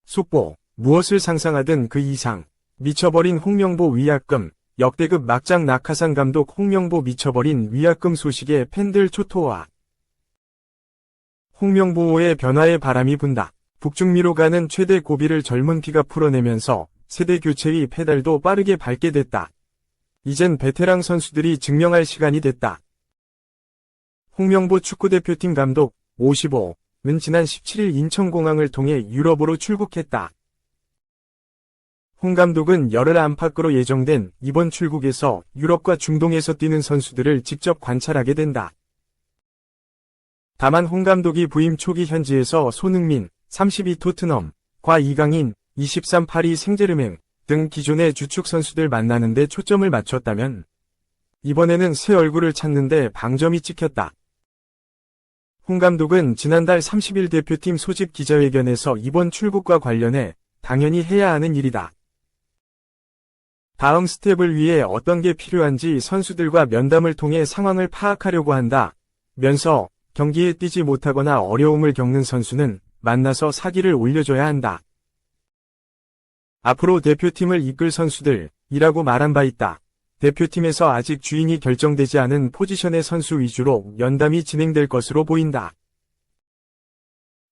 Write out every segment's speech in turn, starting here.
속보, 무엇을 상상하든 그 이상. 미쳐버린 홍명보 위약금, 역대급 막장 낙하산 감독 홍명보 미쳐버린 위약금 소식에 팬들 초토화. 홍명보의 변화에 바람이 분다. 북중미로 가는 최대 고비를 젊은 피가 풀어내면서 세대 교체의 페달도 빠르게 밟게 됐다. 이젠 베테랑 선수들이 증명할 시간이 됐다. 홍명보 축구대표팀 감독 55는 지난 17일 인천공항을 통해 유럽으로 출국했다. 홍 감독은 열흘 안팎으로 예정된 이번 출국에서 유럽과 중동에서 뛰는 선수들을 직접 관찰하게 된다. 다만 홍 감독이 부임 초기 현지에서 손흥민, 32 토트넘과 이강인, 23 파리 생제르맹 등 기존의 주축 선수들 만나는 데 초점을 맞췄다면 이번에는 새 얼굴을 찾는데 방점이 찍혔다. 홍 감독은 지난달 30일 대표팀 소집 기자회견에서 이번 출국과 관련해 당연히 해야 하는 일이다. 다음 스텝을 위해 어떤 게 필요한지 선수들과 면담을 통해 상황을 파악하려고 한다. 면서 경기에 뛰지 못하거나 어려움을 겪는 선수는 만나서 사기를 올려줘야 한다. 앞으로 대표팀을 이끌 선수들이라고 말한 바 있다. 대표팀에서 아직 주인이 결정되지 않은 포지션의 선수 위주로 면담이 진행될 것으로 보인다.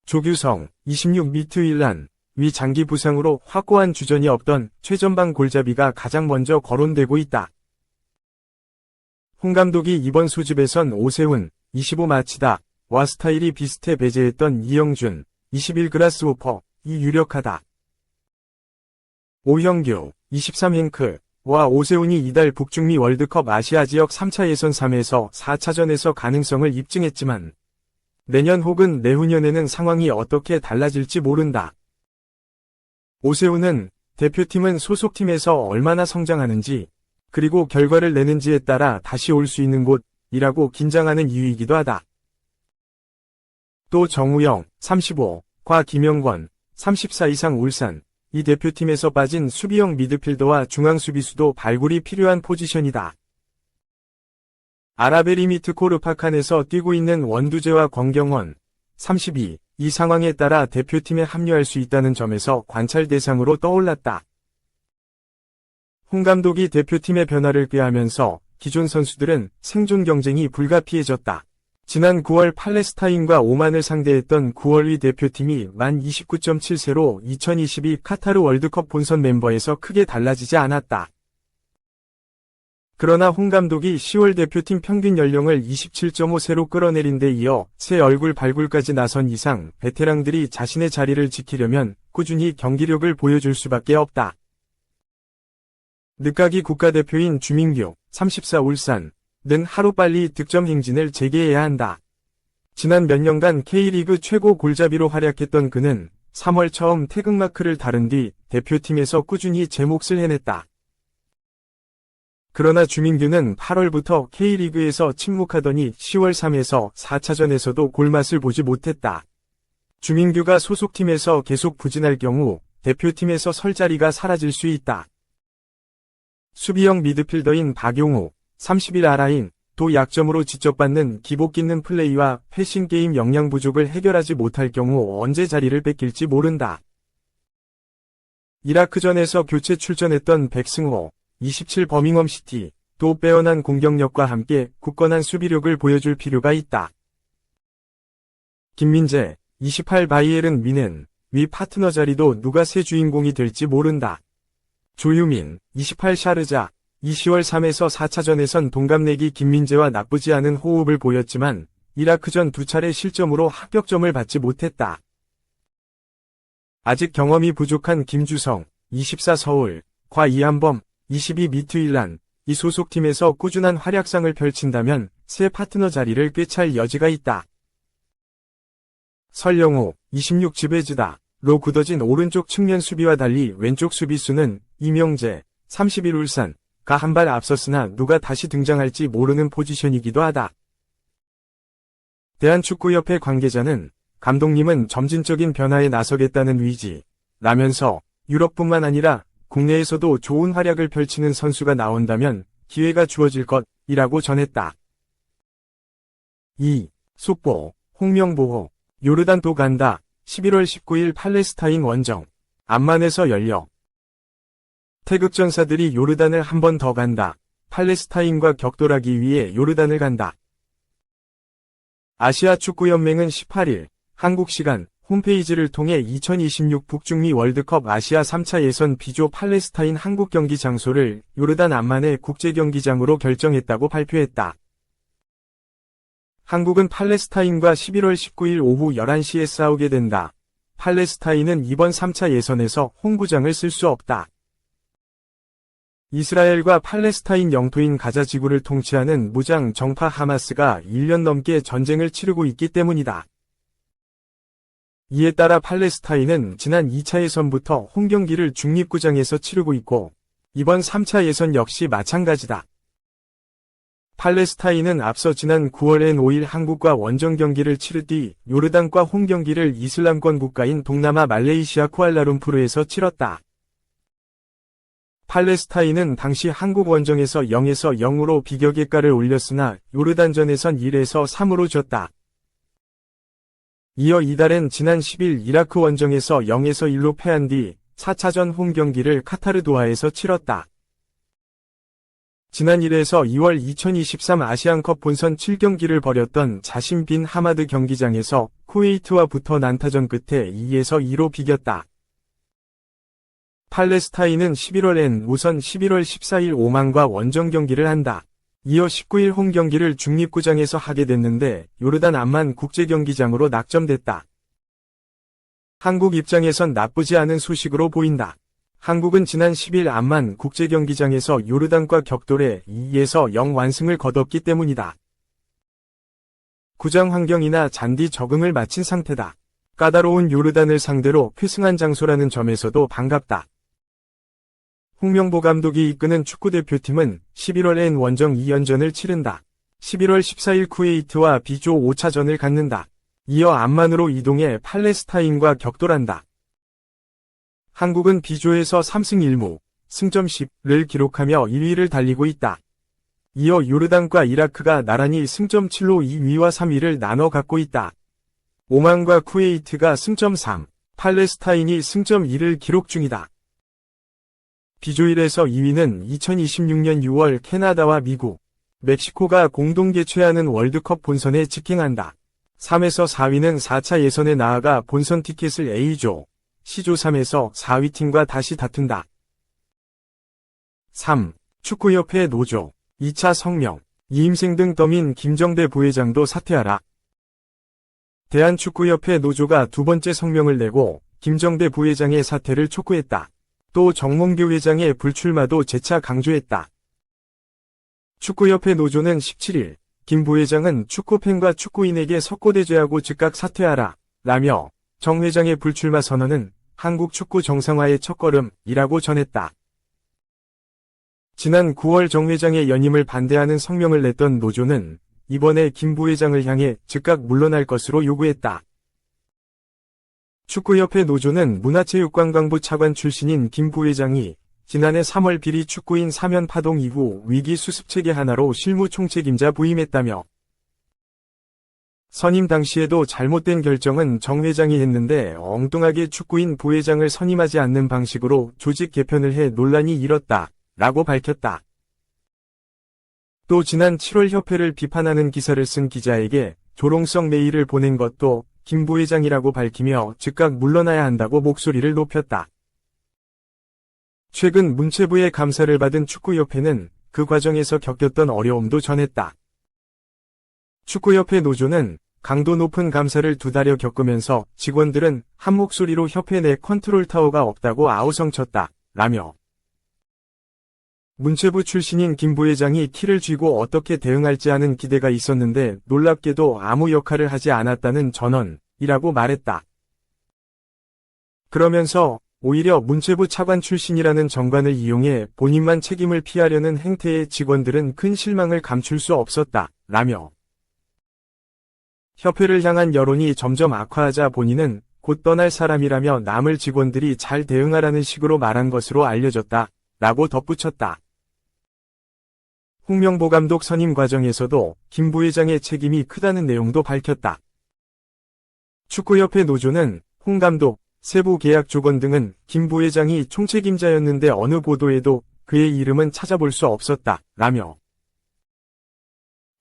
조규성, 26 미트윌란, 위 장기 부상으로 확고한 주전이 없던 최전방 골잡이가 가장 먼저 거론되고 있다. 홍 감독이 이번 소집에선 오세훈, 25 마치다, 와 스타일이 비슷해 배제했던 이영준, 21 그라스호퍼, 이 유력하다. 오형규, 23 행크, 와 오세훈이 이달 북중미 월드컵 아시아 지역 3차 예선 3에서 4차전에서 가능성을 입증했지만 내년 혹은 내후년에는 상황이 어떻게 달라질지 모른다. 오세훈은 대표팀은 소속팀에서 얼마나 성장하는지 그리고 결과를 내는지에 따라 다시 올 수 있는 곳이라고 긴장하는 이유이기도 하다. 또 정우영, 35과 김영권, 34 이상 울산, 이 대표팀에서 빠진 수비형 미드필더와 중앙 수비수도 발굴이 필요한 포지션이다. 아랍에미리트 코르파칸에서 뛰고 있는 원두재와 권경원, 32, 이 상황에 따라 대표팀에 합류할 수 있다는 점에서 관찰 대상으로 떠올랐다. 홍 감독이 대표팀의 변화를 꾀하면서 기존 선수들은 생존 경쟁이 불가피해졌다. 지난 9월 팔레스타인과 오만을 상대했던 9월위 대표팀이 만 29.7세로 2022 카타르 월드컵 본선 멤버에서 크게 달라지지 않았다. 그러나 홍 감독이 10월 대표팀 평균 연령을 27.5세로 끌어내린 데 이어 새 얼굴 발굴까지 나선 이상 베테랑들이 자신의 자리를 지키려면 꾸준히 경기력을 보여줄 수밖에 없다. 늦가기 국가대표인 주민규, 34 울산, 는 하루빨리 득점 행진을 재개해야 한다. 지난 몇 년간 K리그 최고 골잡이로 활약했던 그는 3월 처음 태극마크를 다룬 뒤 대표팀에서 꾸준히 제 몫을 해냈다. 그러나 주민규는 8월부터 K리그에서 침묵하더니 10월 3에서 4차전에서도 골맛을 보지 못했다. 주민규가 소속팀에서 계속 부진할 경우 대표팀에서 설 자리가 사라질 수 있다. 수비형 미드필더인 박용우, 31 아라인, 도 약점으로 지적받는 기복 있는 플레이와 패싱게임 역량 부족을 해결하지 못할 경우 언제 자리를 뺏길지 모른다. 이라크전에서 교체 출전했던 백승호, 27 버밍엄시티, 또 빼어난 공격력과 함께 굳건한 수비력을 보여줄 필요가 있다. 김민재, 28 바이에른 뮌헨, 위 파트너 자리도 누가 새 주인공이 될지 모른다. 조유민, 28 샤르자, 이 10월 3에서 4차전에선 동갑내기 김민재와 나쁘지 않은 호흡을 보였지만 이라크전 두 차례 실점으로 합격점을 받지 못했다. 아직 경험이 부족한 김주성, 24 서울, 과 이한범, 22 미트윌란, 이 소속팀에서 꾸준한 활약상을 펼친다면 새 파트너 자리를 꿰찰 여지가 있다. 설영우, 26 지베즈다, 로 굳어진 오른쪽 측면 수비와 달리 왼쪽 수비수는 이명재, 31 울산, 가 한 발 앞섰으나 누가 다시 등장할지 모르는 포지션이기도 하다. 대한축구협회 관계자는 감독님은 점진적인 변화에 나서겠다는 의지라면서 유럽뿐만 아니라 국내에서도 좋은 활약을 펼치는 선수가 나온다면 기회가 주어질 것이라고 전했다. 2. 속보, 홍명보, 요르단도 간다. 11월 19일 팔레스타인 원정. 암만에서 열려. 태극전사들이 요르단을 한 번 더 간다. 팔레스타인과 격돌하기 위해 요르단을 간다. 아시아 축구연맹은 18일 한국 시간 홈페이지를 통해 2026 북중미 월드컵 아시아 3차 예선 B조 팔레스타인 한국 경기 장소를 요르단 암만의 국제경기장으로 결정했다고 발표했다. 한국은 팔레스타인과 11월 19일 오후 11시에 싸우게 된다. 팔레스타인은 이번 3차 예선에서 홈구장을 쓸 수 없다. 이스라엘과 팔레스타인 영토인 가자 지구를 통치하는 무장 정파 하마스가 1년 넘게 전쟁을 치르고 있기 때문이다. 이에 따라 팔레스타인은 지난 2차 예선부터 홈경기를 중립구장에서 치르고 있고 이번 3차 예선 역시 마찬가지다. 팔레스타인은 앞서 지난 9월 5일 한국과 원정 경기를 치르 뒤 요르단과 홈경기를 이슬람권 국가인 동남아 말레이시아 쿠알라룸푸르에서 치렀다. 팔레스타인은 당시 한국 원정에서 0에서 0으로 비격의가를 올렸으나 요르단전에선 1에서 3으로 졌다. 이어 이달엔 지난 10일 이라크 원정에서 0에서 1로 패한 뒤 4차전 홈경기를 카타르 도하에서 치렀다. 지난 1에서 2월 2023 아시안컵 본선 7경기를 벌였던 자신 빈 하마드 경기장에서 쿠웨이트와 붙어 난타전 끝에 2에서 2로 비겼다. 팔레스타인은 11월엔 우선 11월 14일 오만과 원정 경기를 한다. 이어 19일 홈경기를 중립구장에서 하게 됐는데 요르단 암만 국제경기장으로 낙점됐다. 한국 입장에선 나쁘지 않은 소식으로 보인다. 한국은 지난 10일 암만 국제경기장에서 요르단과 격돌해 2에서 0 완승을 거뒀기 때문이다. 구장 환경이나 잔디 적응을 마친 상태다. 까다로운 요르단을 상대로 쾌승한 장소라는 점에서도 반갑다. 홍명보 감독이 이끄는 축구대표팀은 11월엔 원정 2연전을 치른다. 11월 14일 쿠웨이트와 B조 5차전을 갖는다. 이어 암만으로 이동해 팔레스타인과 격돌한다. 한국은 B조에서 3승 1무, 승점 10를 기록하며 1위를 달리고 있다. 이어 요르단과 이라크가 나란히 승점 7로 2위와 3위를 나눠 갖고 있다. 오만과 쿠웨이트가 승점 3, 팔레스타인이 승점 2를 기록 중이다. B조 1에서 2위는 2026년 6월 캐나다와 미국, 멕시코가 공동 개최하는 월드컵 본선에 직행한다. 3에서 4위는 4차 예선에 나아가 본선 티켓을 A조, C조 3에서 4위 팀과 다시 다툰다. 3. 축구협회 노조, 2차 성명, 이임생 등 떠민 김정대 부회장도 사퇴하라. 대한축구협회 노조가 두 번째 성명을 내고 김정대 부회장의 사퇴를 촉구했다. 또 정몽규 회장의 불출마도 재차 강조했다. 축구협회 노조는 17일 김 부회장은 축구팬과 축구인에게 석고대죄하고 즉각 사퇴하라 라며 정 회장의 불출마 선언은 한국 축구 정상화의 첫걸음이라고 전했다. 지난 9월 정 회장의 연임을 반대하는 성명을 냈던 노조는 이번에 김 부회장을 향해 즉각 물러날 것으로 요구했다. 축구협회 노조는 문화체육관광부 차관 출신인 김 부회장이 지난해 3월 비리 축구인 사면 파동 이후 위기 수습체계 하나로 실무 총책임자 부임했다며 선임 당시에도 잘못된 결정은 정 회장이 했는데 엉뚱하게 축구인 부회장을 선임하지 않는 방식으로 조직 개편을 해 논란이 일었다 라고 밝혔다. 또 지난 7월 협회를 비판하는 기사를 쓴 기자에게 조롱성 메일을 보낸 것도 김 부회장이라고 밝히며 즉각 물러나야 한다고 목소리를 높였다. 최근 문체부의 감사를 받은 축구협회는 그 과정에서 겪었던 어려움도 전했다. 축구협회 노조는 강도 높은 감사를 2달여 겪으면서 직원들은 한 목소리로 협회 내 컨트롤 타워가 없다고 아우성쳤다 라며 문체부 출신인 김 부회장이 키를 쥐고 어떻게 대응할지 하는 기대가 있었는데 놀랍게도 아무 역할을 하지 않았다는 전언이라고 말했다. 그러면서 오히려 문체부 차관 출신이라는 정관을 이용해 본인만 책임을 피하려는 행태에 직원들은 큰 실망을 감출 수 없었다 라며 협회를 향한 여론이 점점 악화하자 본인은 곧 떠날 사람이라며 남을 직원들이 잘 대응하라는 식으로 말한 것으로 알려졌다 라고 덧붙였다. 홍명보 감독 선임 과정에서도 김 부회장의 책임이 크다는 내용도 밝혔다. 축구협회 노조는 홍 감독, 세부 계약 조건 등은 김 부회장이 총책임자였는데 어느 보도에도 그의 이름은 찾아볼 수 없었다. 라며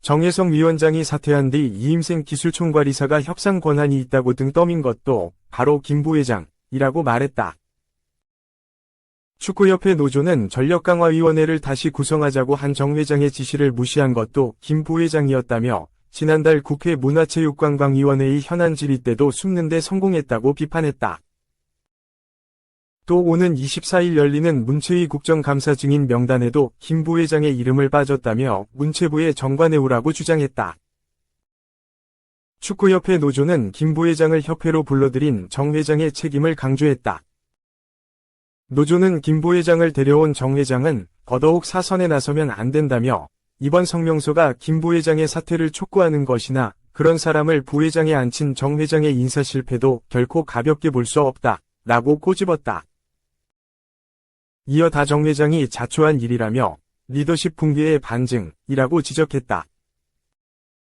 정혜성 위원장이 사퇴한 뒤 이임생 기술총괄이사가 협상 권한이 있다고 등 떠민 것도 바로 김 부회장이라고 말했다. 축구협회 노조는 전력강화위원회를 다시 구성하자고 한 정 회장의 지시를 무시한 것도 김 부회장이었다며 지난달 국회 문화체육관광위원회의 현안 질의 때도 숨는 데 성공했다고 비판했다. 또 오는 24일 열리는 문체위 국정감사 증인 명단에도 김 부회장의 이름을 빠졌다며 문체부에 정관해오라고 주장했다. 축구협회 노조는 김 부회장을 협회로 불러들인 정 회장의 책임을 강조했다. 노조는 김 부회장을 데려온 정 회장은 더더욱 사선에 나서면 안 된다며 이번 성명서가 김 부회장의 사퇴를 촉구하는 것이나 그런 사람을 부회장에 앉힌 정 회장의 인사 실패도 결코 가볍게 볼 수 없다. 라고 꼬집었다. 이어 다 정 회장이 자초한 일이라며 리더십 붕괴의 반증이라고 지적했다.